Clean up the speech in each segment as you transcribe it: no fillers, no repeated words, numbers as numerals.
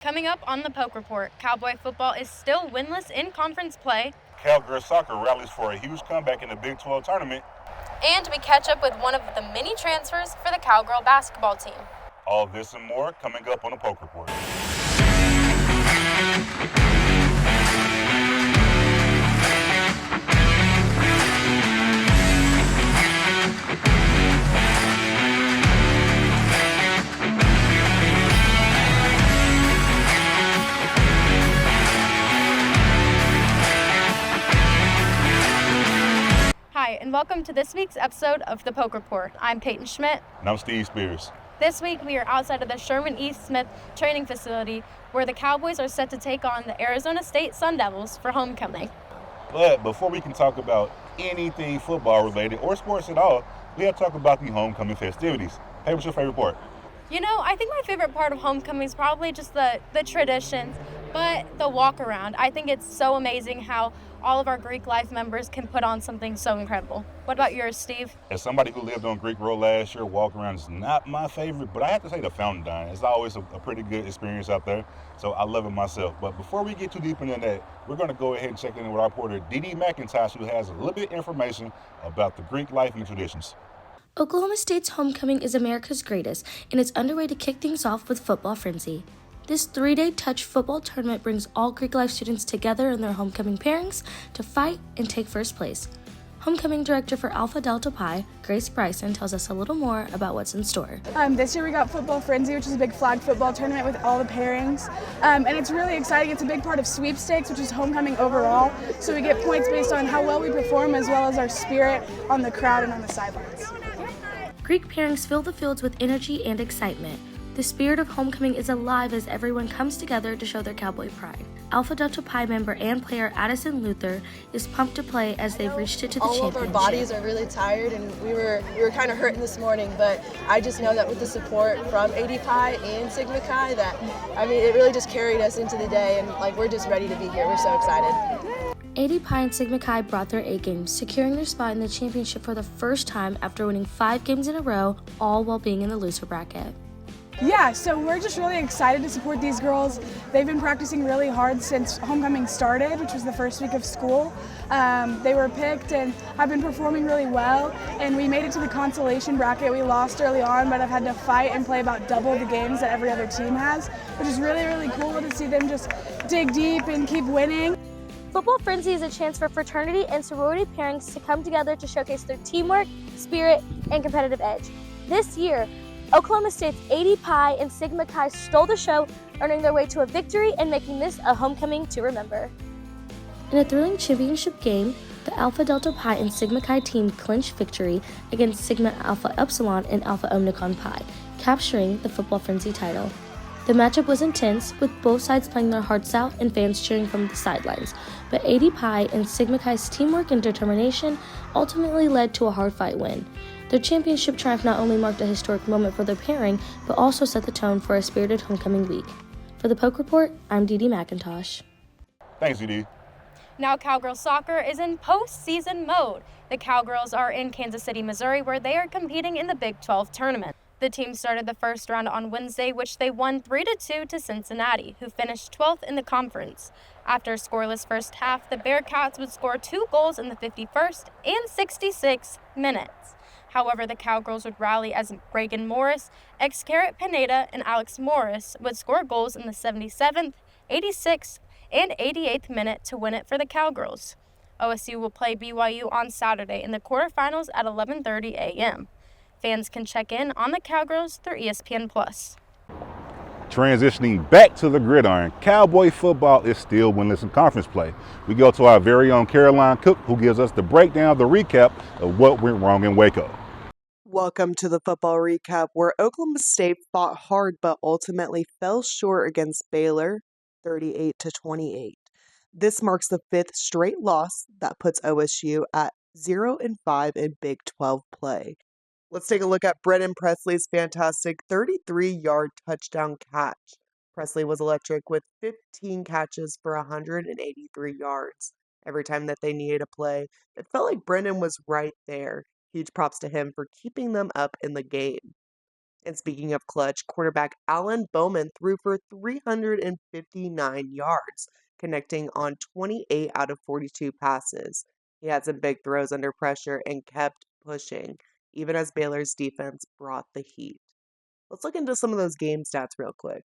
Coming up on the Poke Report, Cowboy football is still winless in conference play, Cowgirl soccer rallies for a huge comeback in the Big 12 tournament. and we catch up with one of the many transfers for the Cowgirl basketball team. All this and more coming up on the Poke Report. Hi, and welcome to this week's episode of the Poke Report. I'm Peyton Schmidt. And I'm Steve Spears. This week, we are outside of the Sherman E. Smith training facility where the Cowboys are set to take on the Arizona State Sun Devils for homecoming. But before we can talk about anything football related or sports at all, we have to talk about the homecoming festivities. Hey, what's your favorite part? You know, I think my favorite part of homecoming is probably just the traditions, but the walk around. I think it's so amazing how all of our Greek life members can put on something so incredible. What about yours, Steve? As somebody who lived on Greek Road last year, walk around is not my favorite, but I have to say the fountain dine. It's always a pretty good experience out there, so I love it myself. But before we get too deep into that, we're going to go ahead and check in with our reporter, Dee McIntosh, who has a little bit of information about the Greek life and traditions. Oklahoma State's homecoming is America's greatest, and it's underway to kick things off with Football Frenzy. This 3-day touch football tournament brings all Greek life students together in their homecoming pairings to fight and take first place. Homecoming director for Alpha Delta Pi, Grace Bryson, tells us a little more about what's in store. This year we got Football Frenzy, which is a big flag football tournament with all the pairings. And it's really exciting. It's a big part of sweepstakes, which is homecoming overall. So we get points based on how well we perform as well as our spirit on the crowd and on the sidelines. Greek pairings fill the fields with energy and excitement. The spirit of homecoming is alive as everyone comes together to show their Cowboy pride. Alpha Delta Pi member and player Addison Luther is pumped to play as they've reached it to the championship. All of our bodies are really tired, and we were kind of hurting this morning, but I just know that with the support from AD Pi and Sigma Chi, it really just carried us into the day, and we're just ready to be here. We're so excited. AD Pi and Sigma Chi brought their A game, securing their spot in the championship for the first time after winning 5 games in a row, all while being in the loser bracket. Yeah, so we're just really excited to support these girls. They've been practicing really hard since homecoming started, which was the first week of school. They were picked and have been performing really well, and we made it to the consolation bracket. We lost early on, but I've had to fight and play about double the games that every other team has, which is really, really cool to see them just dig deep and keep winning. Football Frenzy is a chance for fraternity and sorority pairings to come together to showcase their teamwork, spirit, and competitive edge. This year, Oklahoma State's AD Pi and Sigma Chi stole the show, earning their way to a victory and making this a homecoming to remember. In a thrilling championship game, the Alpha Delta Pi and Sigma Chi team clinched victory against Sigma Alpha Epsilon and Alpha Omicron Pi, capturing the Football Frenzy title. The matchup was intense, with both sides playing their hearts out and fans cheering from the sidelines, but AD Pi and Sigma Chi's teamwork and determination ultimately led to a hard-fought win. Their championship triumph not only marked a historic moment for their pairing, but also set the tone for a spirited homecoming week. For the Poke Report, I'm Dee McIntosh. Thanks, Dee. Now Cowgirl soccer is in postseason mode. The Cowgirls are in Kansas City, Missouri, where they are competing in the Big 12 tournament. The team started the first round on Wednesday, which they won 3-2 to Cincinnati, who finished 12th in the conference. After a scoreless first half, the Bearcats would score 2 goals in the 51st and 66th minutes. However, the Cowgirls would rally as Reagan Morris, ex-Carrot Pineda, and Alex Morris would score goals in the 77th, 86th, and 88th minute to win it for the Cowgirls. OSU will play BYU on Saturday in the quarterfinals at 11:30 a.m. Fans can check in on the Cowgirls through ESPN+. Transitioning back to the gridiron, Cowboy football is still winless in conference play. We go to our very own Caroline Cook, who gives us the breakdown, the recap of what went wrong in Waco. Welcome to the football recap, where Oklahoma State fought hard but ultimately fell short against Baylor, 38-28. This marks the 5th straight loss that puts OSU at 0-5 in Big 12 play. Let's take a look at Brennan Presley's fantastic 33-yard touchdown catch. Presley was electric with 15 catches for 183 yards. Every time that they needed a play, it felt like Brennan was right there. Huge props to him for keeping them up in the game. And speaking of clutch, quarterback Alan Bowman threw for 359 yards, connecting on 28 out of 42 passes. He had some big throws under pressure and kept pushing, even as Baylor's defense brought the heat. Let's look into some of those game stats real quick.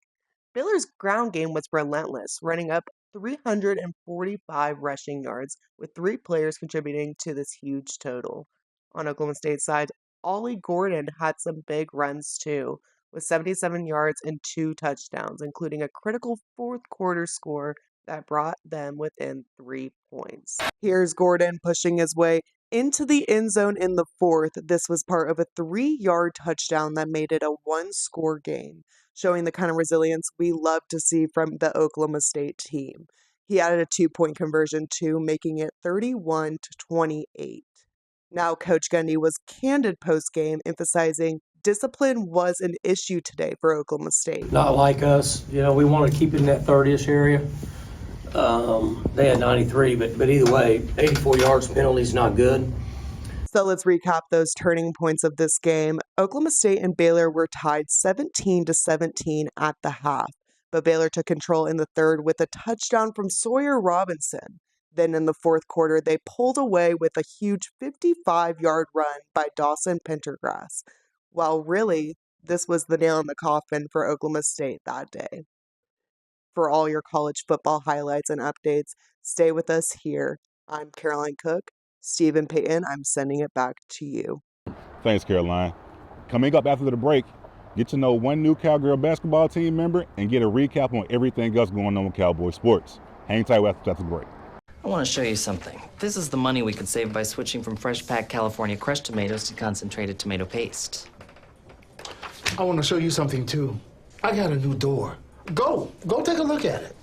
Baylor's ground game was relentless, running up 345 rushing yards, with 3 players contributing to this huge total. On Oklahoma State's side, Ollie Gordon had some big runs too, with 77 yards and 2 touchdowns, including a critical fourth quarter score that brought them within 3 points. Here's Gordon pushing his way into the end zone in the fourth. This was part of a 3-yard touchdown that made it a 1-score game, showing the kind of resilience we love to see from the Oklahoma State team. He added a 2-point conversion too, making it 31-28. Now, Coach Gundy was candid post-game, emphasizing discipline was an issue today for Oklahoma State. Not like us. We want to keep it in that 30-ish area. They had 93, but either way, 84 yards penalty is not good. So let's recap those turning points of this game. Oklahoma State and Baylor were tied 17-17 at the half, but Baylor took control in the third with a touchdown from Sawyer Robinson. Then in the fourth quarter, they pulled away with a huge 55-yard run by Dawson Pendergrass. Well, really, this was the nail in the coffin for Oklahoma State that day. For all your college football highlights and updates, stay with us here. I'm Caroline Cook. Steven, Peyton, I'm sending it back to you. Thanks, Caroline. Coming up after the break, get to know one new Cowgirl basketball team member and get a recap on everything else going on with Cowboy sports. Hang tight after the break. I want to show you something. This is the money we could save by switching from fresh packed California crushed tomatoes to concentrated tomato paste. I want to show you something too. I got a new door. Go take a look at it.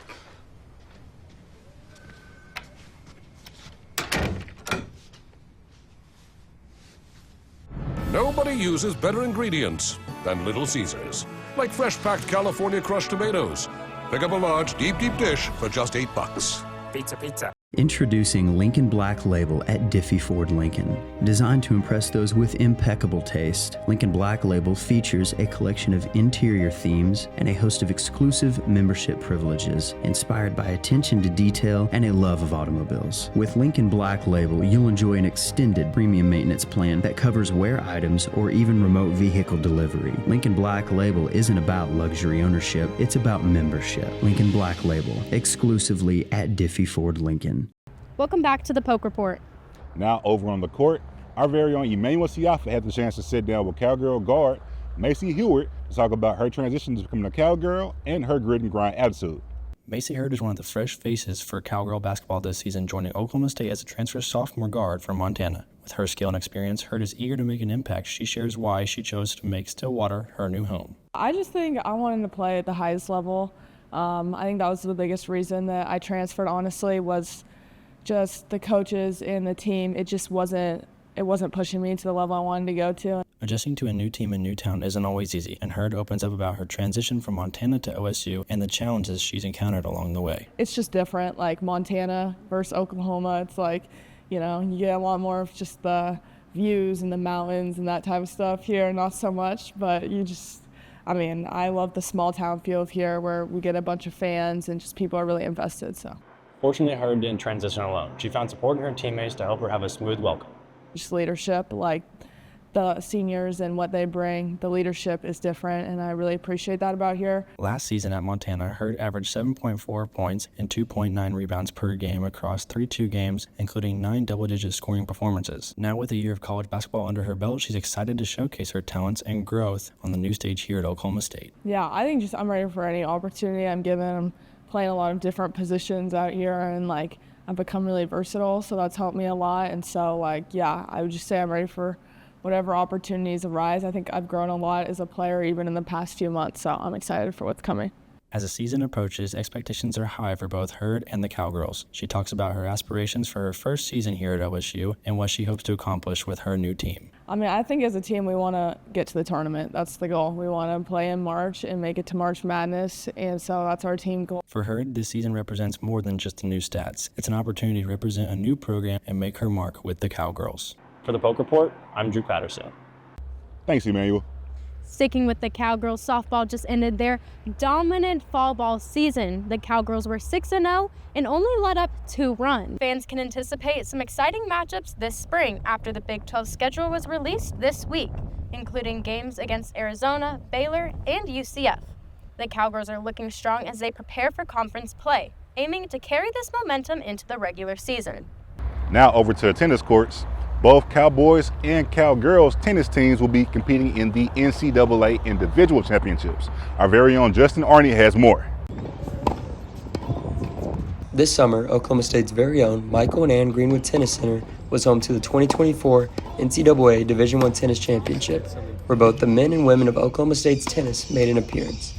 Nobody uses better ingredients than Little Caesars, like fresh-packed California crushed tomatoes. Pick up a large, deep dish for just $8. Pizza. Introducing Lincoln Black Label at Diffie Ford Lincoln. Designed to impress those with impeccable taste, Lincoln Black Label features a collection of interior themes and a host of exclusive membership privileges inspired by attention to detail and a love of automobiles. With Lincoln Black Label, you'll enjoy an extended premium maintenance plan that covers wear items or even remote vehicle delivery. Lincoln Black Label isn't about luxury ownership, it's about membership. Lincoln Black Label, exclusively at Diffie Ford Lincoln. Welcome back to the Poke Report. Now over on the court, our very own Emmanuel Siafa had the chance to sit down with Cowgirl guard Macy Hewitt to talk about her transition to becoming a Cowgirl and her grit and grind attitude. Macy Hewitt is one of the fresh faces for Cowgirl basketball this season, joining Oklahoma State as a transfer sophomore guard from Montana. With her skill and experience, Hewitt is eager to make an impact. She shares why she chose to make Stillwater her new home. I just think I wanted to play at the highest level. I think that was the biggest reason that I transferred, honestly, was just the coaches and the team. It just wasn't pushing me to the level I wanted to go to. Adjusting to a new team in new town isn't always easy, and Heard opens up about her transition from Montana to OSU and the challenges she's encountered along the way. It's just different, like Montana versus Oklahoma. It's like, you get a lot more of just the views and the mountains and that type of stuff. Here, not so much, but I love the small town feel of here where we get a bunch of fans and just people are really invested, so. Fortunately, Heard didn't transition alone. She found support in her teammates to help her have a smooth welcome. Just leadership, like the seniors and what they bring, the leadership is different, and I really appreciate that about here. Last season at Montana, Heard averaged 7.4 points and 2.9 rebounds per game across 32 games, including 9 double-digit scoring performances. Now with a year of college basketball under her belt, she's excited to showcase her talents and growth on the new stage here at Oklahoma State. Yeah, I think I'm ready for any opportunity I'm given. I'm playing a lot of different positions out here, and I've become really versatile, so that's helped me a lot. And so I would just say I'm ready for whatever opportunities arise. I think I've grown a lot as a player even in the past few months, so I'm excited for what's coming. As the season approaches, expectations are high for both Heard and the Cowgirls. She talks about her aspirations for her first season here at OSU and what she hopes to accomplish with her new team. I think as a team we want to get to the tournament. That's the goal. We want to play in March and make it to March Madness, and so that's our team goal. For Heard, this season represents more than just the new stats. It's an opportunity to represent a new program and make her mark with the Cowgirls. For the Poke Report, I'm Drew Patterson. Thanks, Emmanuel. Sticking with the Cowgirls, softball just ended their dominant fall ball season. The Cowgirls were 6-0 and only let up 2 runs. Fans can anticipate some exciting matchups this spring after the Big 12 schedule was released this week, including games against Arizona, Baylor, and UCF. The Cowgirls are looking strong as they prepare for conference play, aiming to carry this momentum into the regular season. Now over to the tennis courts. Both Cowboys and Cowgirls tennis teams will be competing in the NCAA individual championships. Our very own Justin Arney has more. This summer, Oklahoma State's very own Michael and Ann Greenwood Tennis Center was home to the 2024 NCAA Division I Tennis Championship, where both the men and women of Oklahoma State's tennis made an appearance.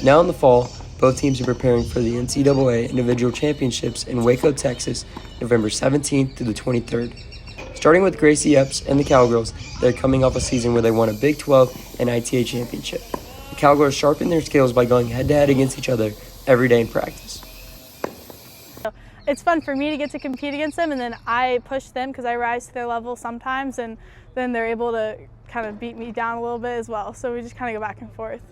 Now in the fall, both teams are preparing for the NCAA Individual Championships in Waco, Texas, November 17th through the 23rd. Starting with Gracie Epps and the Cowgirls, they're coming off a season where they won a Big 12 and ITA championship. The Cowgirls sharpen their skills by going head-to-head against each other every day in practice. It's fun for me to get to compete against them, and then I push them because I rise to their level sometimes, and then they're able to kind of beat me down a little bit as well. So we just kind of go back and forth.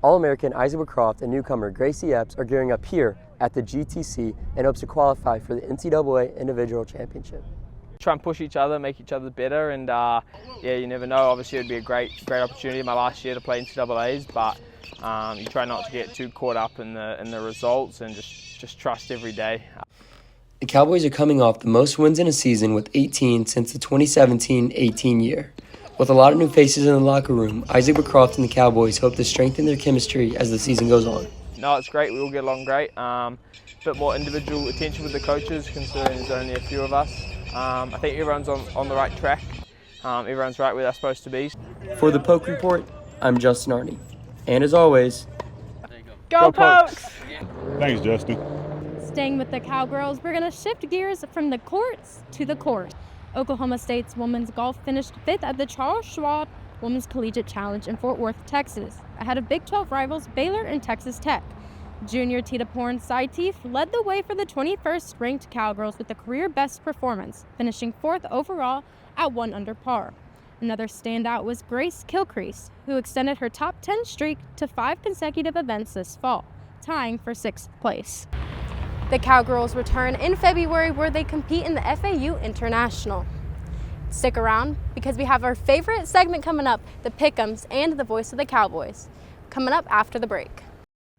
All-American Isaac Croft and newcomer Gracie Epps are gearing up here at the GTC and hopes to qualify for the NCAA Individual Championship. Try and push each other, make each other better, and yeah, you never know. Obviously, it'd be a great opportunity my last year to play NCAAs, but you try not to get too caught up in the results and just trust every day. The Cowboys are coming off the most wins in a season with 18 since the 2017-18 year. With a lot of new faces in the locker room, Isaac McCroft and the Cowboys hope to strengthen their chemistry as the season goes on. No, it's great. We all get along great. A bit more individual attention with the coaches, considering there's only a few of us. I think everyone's on the right track. Everyone's right where they're supposed to be. For the Poke Report, I'm Justin Arney. And as always, go Pokes! Thanks, Justin. Staying with the Cowgirls, we're going to shift gears from the courts to the court. Oklahoma State's women's golf finished 5th at the Charles Schwab Women's Collegiate Challenge in Fort Worth, Texas, ahead of Big 12 rivals Baylor and Texas Tech. Junior Tita Porn Saitif led the way for the 21st ranked Cowgirls with a career best performance, finishing 4th overall at 1 under par. Another standout was Grace Kilcrease, who extended her top 10 streak to 5 consecutive events this fall, tying for 6th place. The Cowgirls return in February where they compete in the FAU International. Stick around because we have our favorite segment coming up, the Pick'ems and the Voice of the Cowboys, coming up after the break.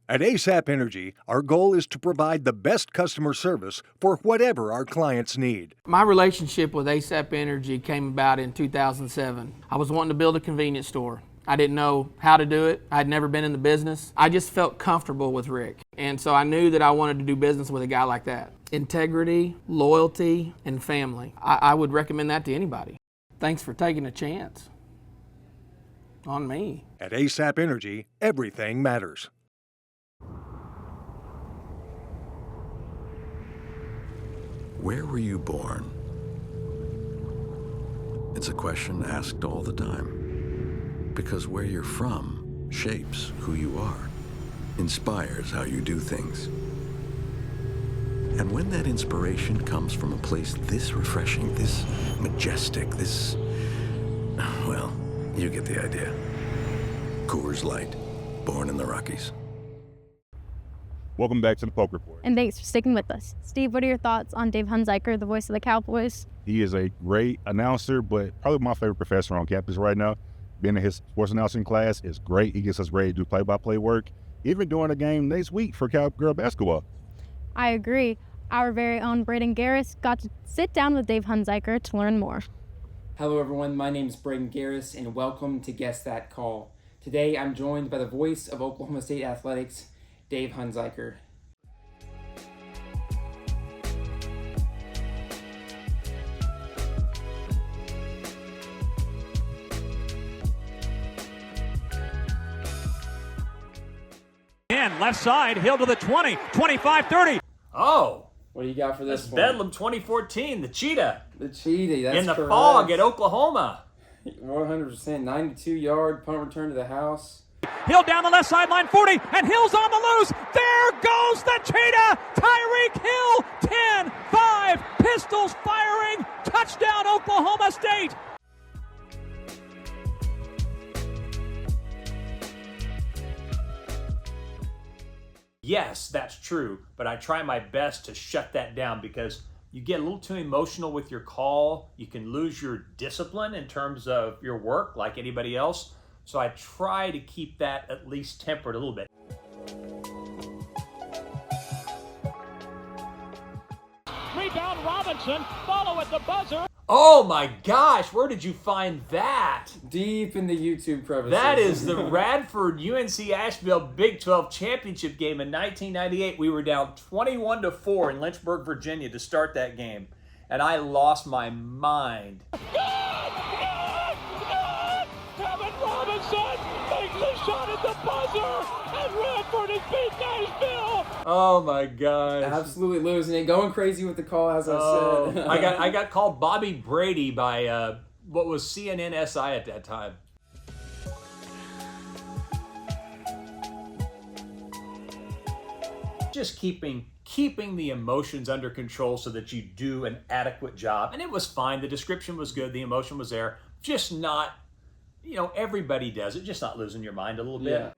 At ASAP Energy, our goal is to provide the best customer service for whatever our clients need. My relationship with ASAP Energy came about in 2007. I was wanting to build a convenience store. I didn't know how to do it. I'd never been in the business. I just felt comfortable with Rick. And so I knew that I wanted to do business with a guy like that. Integrity, loyalty, and family. I would recommend that to anybody. Thanks for taking a chance on me. At ASAP Energy, everything matters. Where were you born? It's a question asked all the time. Because where you're from shapes who you are, inspires how you do things. And when that inspiration comes from a place this refreshing, this majestic, this, well, you get the idea. Coors Light, born in the Rockies. Welcome back to the Poke Report. And thanks for sticking with us. Steve, what are your thoughts on Dave Hunziker, the voice of the Cowboys? He is a great announcer, but probably my favorite professor on campus right now. Being in his sports announcing class is great. He gets us ready to do play-by-play work, even during a game next week for Cowgirl basketball. I agree. Our very own Braden Garris got to sit down with Dave Hunziker to learn more. Hello everyone, my name is Braden Garris and welcome to Guess That Call. Today I'm joined by the voice of Oklahoma State Athletics, Dave Hunziker. Left side, Hill to the 20, 25, 30. Oh! What do you got for this one? Bedlam 2014, the Cheetah. The Cheetah, that's in the correct. fog at Oklahoma. 100%, 92-yard punt return to the house. Hill down the left sideline, 40, and Hill's on the loose. There goes the Cheetah. Tyreek Hill, 10-5, pistols firing. Touchdown, Oklahoma State. that's true, but I try my best to shut that down because you get a little too emotional with your call. You can lose your discipline in terms of your work like anybody else. So I try to keep that at least tempered a little bit. Rebound Robinson, follow at the buzzer. Oh my gosh, where did you find that? Deep in the YouTube crevices. That is the Radford UNC Asheville Big 12 championship game in 1998. We were down 21-4 in Lynchburg, Virginia to start that game. And I lost my mind. Kevin Robinson makes a shot at the buzzer, and Radford has beat Nashville. Oh my gosh. Absolutely losing it. Going crazy with the call, as I said. I got called Bobby Brady by what was CNN SI at that time. Just keeping the emotions under control so that you do an adequate job. And it was fine. The description was good. The emotion was there. Just not, everybody does it. Just not losing your mind a little bit. Yeah.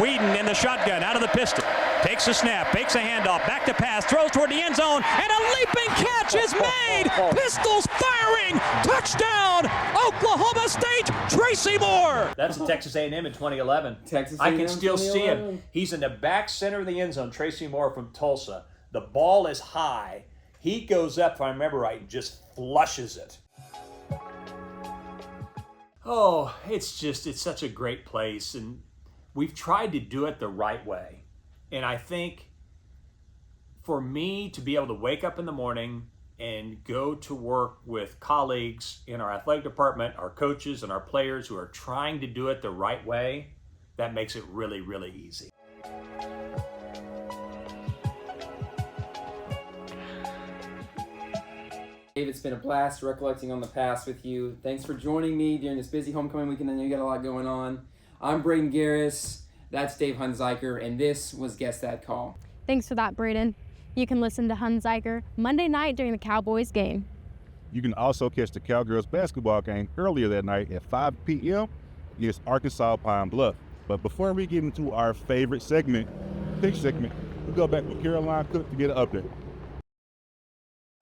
Whedon in the shotgun, out of the pistol. Takes a snap, fakes a handoff, back to pass, throws toward the end zone, and a leaping catch is made! Pistols firing! Touchdown! Oklahoma State, Tracy Moore! That's at Texas A&M in 2011. Texas I A&M can still see him. 2011. He's in the back center of the end zone, Tracy Moore from Tulsa. The ball is high. He goes up, if I remember right, and just flushes it. Oh, it's such a great place, and we've tried to do it the right way. And I think for me to be able to wake up in the morning and go to work with colleagues in our athletic department, our coaches and our players who are trying to do it the right way, that makes it really, really easy. Dave, it's been a blast recollecting on the past with you. Thanks for joining me during this busy homecoming weekend. I know you got a lot going on. I'm Braden Garris. That's Dave Hunziker, and this was Guess That Call. Thanks for that, Braden. You can listen to Hunziker Monday night during the Cowboys game. You can also catch the Cowgirls basketball game earlier that night at 5 p.m. against Arkansas Pine Bluff. But before we get into our favorite segment, pick segment, we'll go back with Caroline Cook to get an update.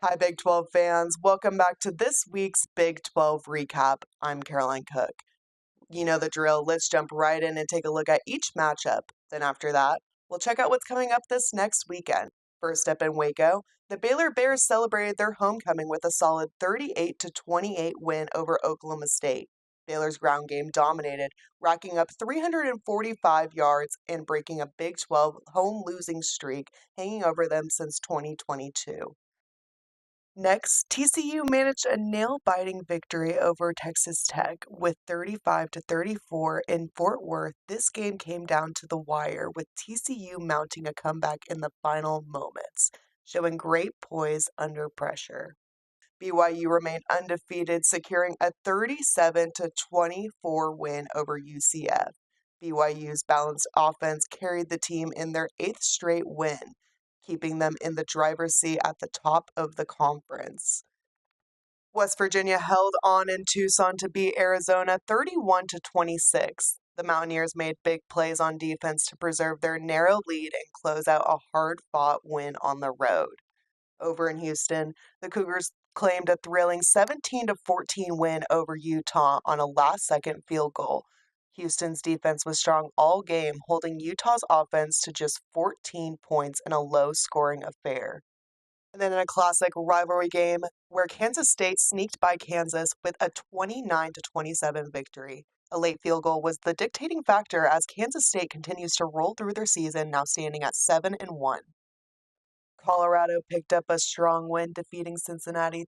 Hi, Big 12 fans. Welcome back to this week's Big 12 recap. I'm Caroline Cook. You know the drill. Let's jump right in and take a look at each matchup. Then after that, we'll check out what's coming up this next weekend. First up in Waco, the Baylor Bears celebrated their homecoming with a solid 38-28 win over Oklahoma State. Baylor's ground game dominated, racking up 345 yards and breaking a Big 12 home losing streak hanging over them since 2022. Next, TCU managed a nail-biting victory over Texas Tech with 35-34 in Fort Worth. This game came down to the wire, with TCU mounting a comeback in the final moments, showing great poise under pressure. BYU remained undefeated, securing a 37-24 win over UCF. BYU's balanced offense carried the team in their 8th straight win, keeping them in the driver's seat at the top of the conference. West Virginia held on in Tucson to beat Arizona 31-26. The Mountaineers made big plays on defense to preserve their narrow lead and close out a hard-fought win on the road. Over in Houston, the Cougars claimed a thrilling 17-14 win over Utah on a last-second field goal. Houston's defense was strong all game, holding Utah's offense to just 14 points in a low-scoring affair. And then in a classic rivalry game where Kansas State sneaked by Kansas with a 29-27 victory. A late field goal was the dictating factor as Kansas State continues to roll through their season, now standing at 7-1. Colorado picked up a strong win, defeating Cincinnati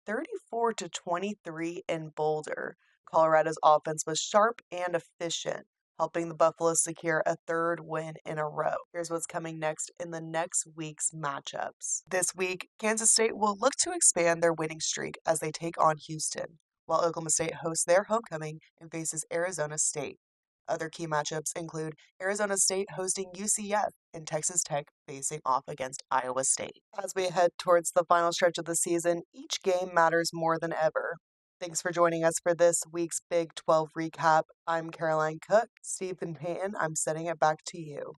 34-23 in Boulder. Colorado's offense was sharp and efficient, helping the Buffaloes secure a 3rd win in a row. Here's what's coming next in the next week's matchups. This week, Kansas State will look to expand their winning streak as they take on Houston, while Oklahoma State hosts their homecoming and faces Arizona State. Other key matchups include Arizona State hosting UCF and Texas Tech facing off against Iowa State. As we head towards the final stretch of the season, each game matters more than ever. Thanks for joining us for this week's Big 12 recap. I'm Caroline Cook. Stephen Peyton, I'm sending it back to you.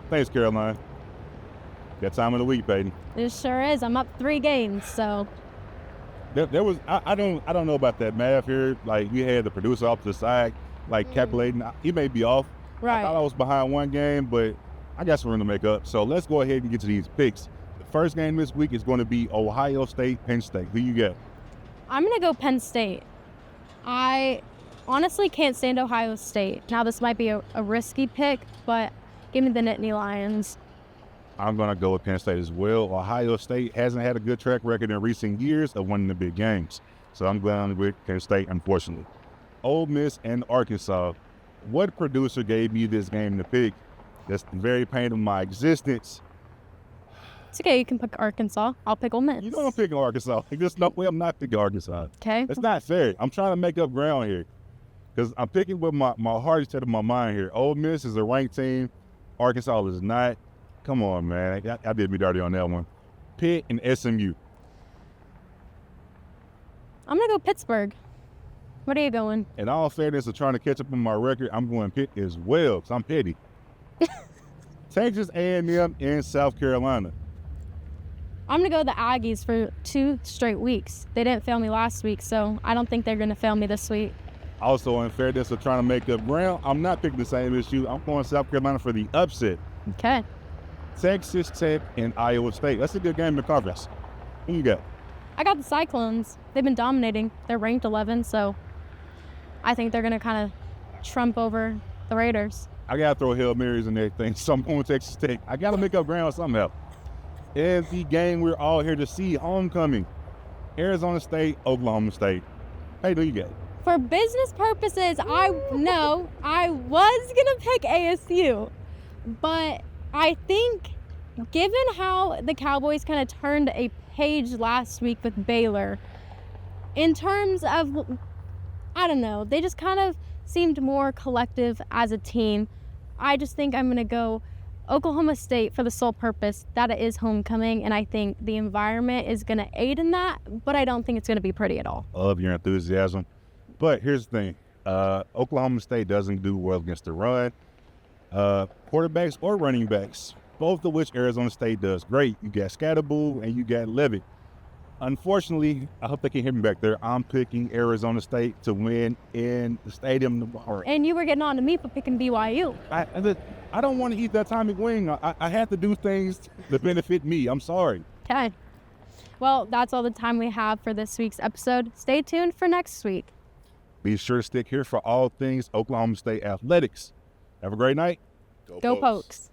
Thanks, Caroline. That time of the week, Peyton. It sure is. I'm up 3 games, so. There was I don't know about that math here. Like, we had the producer off to the side, like calculating. He may be off. Right. I thought I was behind 1 game, but I got some room to make up. So let's go ahead and get to these picks. The first game this week is going to be Ohio State, Penn State. Who you got? I'm going to go Penn State. I honestly can't stand Ohio State. Now, this might be a risky pick, but give me the Nittany Lions. I'm going to go with Penn State as well. Ohio State hasn't had a good track record in recent years of winning the big games. So I'm going with Penn State, unfortunately. Ole Miss and Arkansas. What producer gave me this game to pick? That's the very pain of my existence. It's okay. You can pick Arkansas. I'll pick Ole Miss. You know I'm picking Arkansas. There's no way I'm not picking Arkansas. Okay. That's not fair. I'm trying to make up ground here because I'm picking with my heart instead of my mind here. Ole Miss is a ranked team. Arkansas is not. Come on, man. I did me dirty on that one. Pitt and SMU. I'm going to go Pittsburgh. What are you going? In all fairness of trying to catch up on my record, I'm going Pitt as well because I'm petty. Texas A&M and South Carolina. I'm going to go the Aggies for 2 straight weeks. They didn't fail me last week, so I don't think they're going to fail me this week. Also, in fairness of trying to make up ground, I'm not picking the same issue. I'm going South Carolina for the upset. Okay. Texas Tech and Iowa State. That's a good game in the conference. Who you got? I got the Cyclones. They've been dominating. They're ranked 11, so I think they're going to kind of trump over the Raiders. I got to throw Hail Marys and everything, so I'm going Texas Tech. I got to make up ground somehow. And the game we're all here to see, homecoming. Arizona State, Oklahoma State. Hey, who you got? For business purposes, I was going to pick ASU, but I think given how the Cowboys kind of turned a page last week with Baylor, in terms of, I don't know, they just kind of seemed more collective as a team. I just think I'm going to go Oklahoma State for the sole purpose that it is homecoming, and I think the environment is going to aid in that, but I don't think it's going to be pretty at all. I love your enthusiasm. But here's the thing. Oklahoma State doesn't do well against the run. Quarterbacks or running backs, both of which Arizona State does great. You got Scatterbull and you got Levitt. Unfortunately, I hope they can hear me back there. I'm picking Arizona State to win in the stadium tomorrow. And you were getting on to me for picking BYU. I don't want to eat that atomic wing. I have to do things that benefit me. I'm sorry. Okay. Well, that's all the time we have for this week's episode. Stay tuned for next week. Be sure to stick here for all things Oklahoma State athletics. Have a great night. Go Pokes.